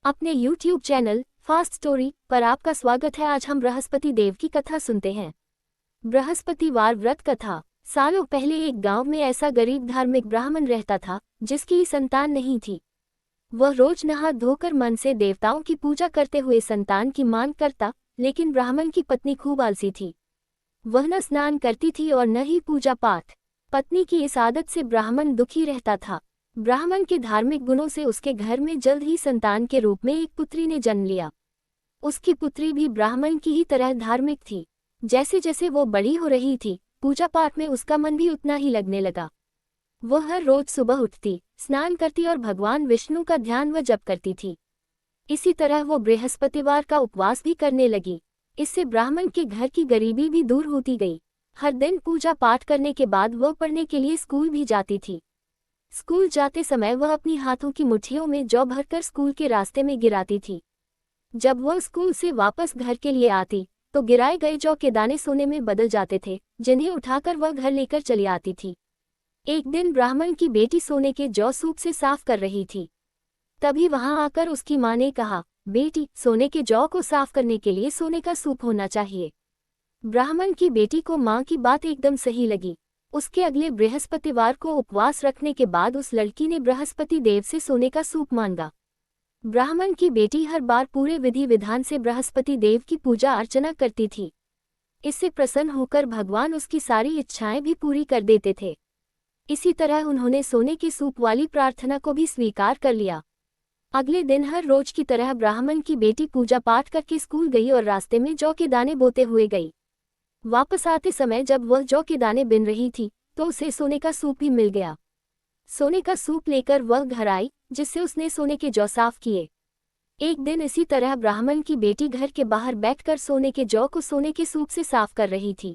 अपने YouTube channel fast story पर आपका स्वागत है। आज हम बृहस्पति देव की कथा सुनते हैं। बृहस्पतिवार व्रत कथा। सालों पहले एक गांव में ऐसा गरीब धार्मिक ब्राह्मण रहता था जिसकी संतान नहीं थी। वह रोज नहा धोकर मन से देवताओं की पूजा करते हुए संतान की मांग करता, लेकिन ब्राह्मण की पत्नी खूब आलसी थी। वह न स्नान करती थी और न ही पूजा पाठ। पत्नी की इस आदत से ब्राह्मण दुखी रहता था। ब्राह्मण के धार्मिक गुणों से उसके घर में जल्द ही संतान के रूप में एक पुत्री ने जन्म लिया। उसकी पुत्री भी ब्राह्मण की ही तरह धार्मिक थी। जैसे जैसे वो बड़ी हो रही थी, पूजा पाठ में उसका मन भी उतना ही लगने लगा। वह हर रोज सुबह उठती, स्नान करती और भगवान विष्णु का ध्यान व जप करती थी। इसी तरह वो बृहस्पतिवार का उपवास भी करने लगी। इससे ब्राह्मण के घर की गरीबी भी दूर होती गई। हर दिन पूजा पाठ करने के बाद वह पढ़ने के लिए स्कूल भी जाती थी। स्कूल जाते समय वह अपनी हाथों की मुट्ठियों में जौ भरकर स्कूल के रास्ते में गिराती थी। जब वह स्कूल से वापस घर के लिए आती तो गिराए गए जौ के दाने सोने में बदल जाते थे, जिन्हें उठाकर वह घर लेकर चली आती थी। एक दिन ब्राह्मण की बेटी सोने के जौ सूप से साफ कर रही थी। तभी वहां आकर उसकी मां ने कहा, बेटी, सोने के जौ को साफ करने के लिए सोने का सूप होना चाहिए। ब्राह्मण की बेटी को मां की बात एकदम सही लगी। उसके अगले बृहस्पतिवार को उपवास रखने के बाद उस लड़की ने बृहस्पति देव से सोने का सूप मांगा। ब्राह्मण की बेटी हर बार पूरे विधि विधान से बृहस्पति देव की पूजा अर्चना करती थी। इससे प्रसन्न होकर भगवान उसकी सारी इच्छाएं भी पूरी कर देते थे। इसी तरह उन्होंने सोने के सूप वाली प्रार्थना को भी स्वीकार कर लिया। अगले दिन हर रोज की तरह ब्राह्मण की बेटी पूजा पाठ करके स्कूल गई और रास्ते में जौ के दाने बोते हुए गई। वापस आते समय जब वह जौ के दाने बिन रही थी तो उसे सोने का सूप भी मिल गया। सोने का सूप लेकर वह घर आई, जिससे उसने सोने के जौ साफ किए। एक दिन इसी तरह ब्राह्मण की बेटी घर के बाहर बैठकर सोने के जौ को सोने के सूप से साफ कर रही थी।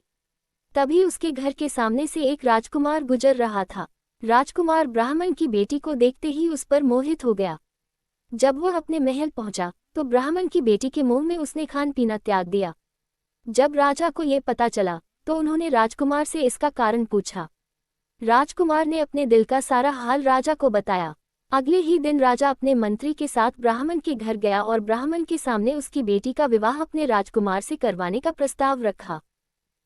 तभी उसके घर के सामने से एक राजकुमार गुजर रहा था। राजकुमार ब्राह्मण की बेटी को देखते ही उस पर मोहित हो गया। जब वह अपने महल पहुंचा तो ब्राह्मण की बेटी के मुंह में उसने खान पीना त्याग दिया। जब राजा को ये पता चला तो उन्होंने राजकुमार से इसका कारण पूछा। राजकुमार ने अपने दिल का सारा हाल राजा को बताया। अगले ही दिन राजा अपने मंत्री के साथ ब्राह्मण के घर गया और ब्राह्मण के सामने उसकी बेटी का विवाह अपने राजकुमार से करवाने का प्रस्ताव रखा।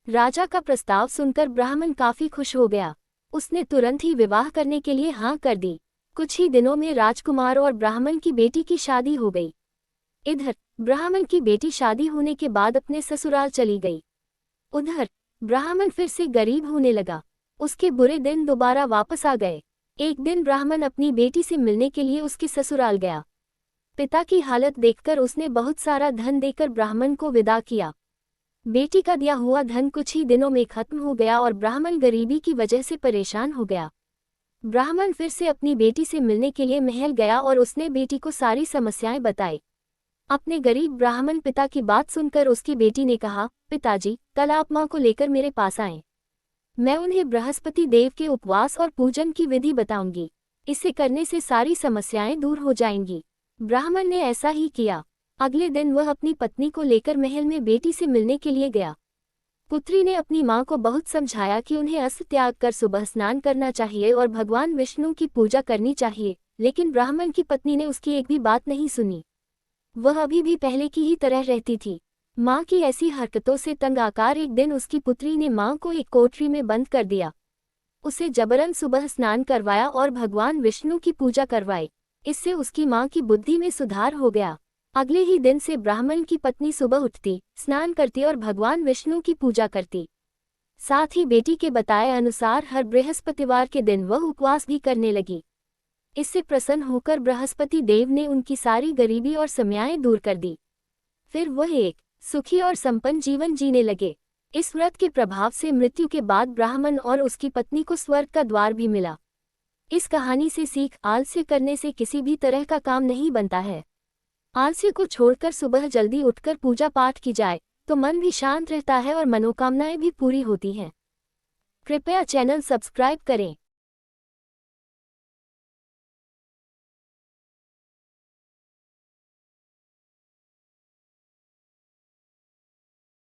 राजा का प्रस्ताव सुनकर ब्राह्मण काफी खुश हो गया। उसने तुरंत ही विवाह करने के लिए हाँ कर दी। कुछ ही दिनों में राजकुमार और ब्राह्मण की बेटी की शादी हो गई। इधर ब्राह्मण की बेटी शादी होने के बाद अपने ससुराल चली गई। उधर ब्राह्मण फिर से गरीब होने लगा। उसके बुरे दिन दोबारा वापस आ गए। एक दिन ब्राह्मण अपनी बेटी से मिलने के लिए उसके ससुराल गया। पिता की हालत देखकर उसने बहुत सारा धन देकर ब्राह्मण को विदा किया। बेटी का दिया हुआ धन कुछ ही दिनों में खत्म हो गया और ब्राह्मण गरीबी की वजह से परेशान हो गया। ब्राह्मण फिर से अपनी बेटी से मिलने के लिए महल गया और उसने बेटी को सारी समस्याएं बताई। अपने गरीब ब्राह्मण पिता की बात सुनकर उसकी बेटी ने कहा, पिताजी, कल आप मां को लेकर मेरे पास आएं। मैं उन्हें बृहस्पति देव के उपवास और पूजन की विधि बताऊंगी। इसे करने से सारी समस्याएं दूर हो जाएंगी। ब्राह्मण ने ऐसा ही किया। अगले दिन वह अपनी पत्नी को लेकर महल में बेटी से मिलने के लिए गया। पुत्री ने अपनी मां को बहुत समझाया कि उन्हें अस्त त्याग कर सुबह स्नान करना चाहिए और भगवान विष्णु की पूजा करनी चाहिए, लेकिन ब्राह्मण की पत्नी ने उसकी एक भी बात नहीं सुनी। वह अभी भी पहले की ही तरह रहती थी। मां की ऐसी हरकतों से तंग आकर एक दिन उसकी पुत्री ने मां को एक कोठरी में बंद कर दिया। उसे जबरन सुबह स्नान करवाया और भगवान विष्णु की पूजा करवाई। इससे उसकी मां की बुद्धि में सुधार हो गया। अगले ही दिन से ब्राह्मण की पत्नी सुबह उठती, स्नान करती और भगवान विष्णु की पूजा करती। साथ ही बेटी के बताए अनुसार हर बृहस्पतिवार के दिन वह उपवास भी करने लगी। इससे प्रसन्न होकर बृहस्पति देव ने उनकी सारी गरीबी और समस्याएं दूर कर दी। फिर वह एक सुखी और संपन्न जीवन जीने लगे। इस व्रत के प्रभाव से मृत्यु के बाद ब्राह्मण और उसकी पत्नी को स्वर्ग का द्वार भी मिला। इस कहानी से सीख, आलस्य करने से किसी भी तरह का काम नहीं बनता है। आलस्य को छोड़कर सुबह जल्दी उठकर पूजा पाठ की जाए तो मन भी शांत रहता है और मनोकामनाएं भी पूरी होती हैं। कृपया चैनल सब्सक्राइब करें।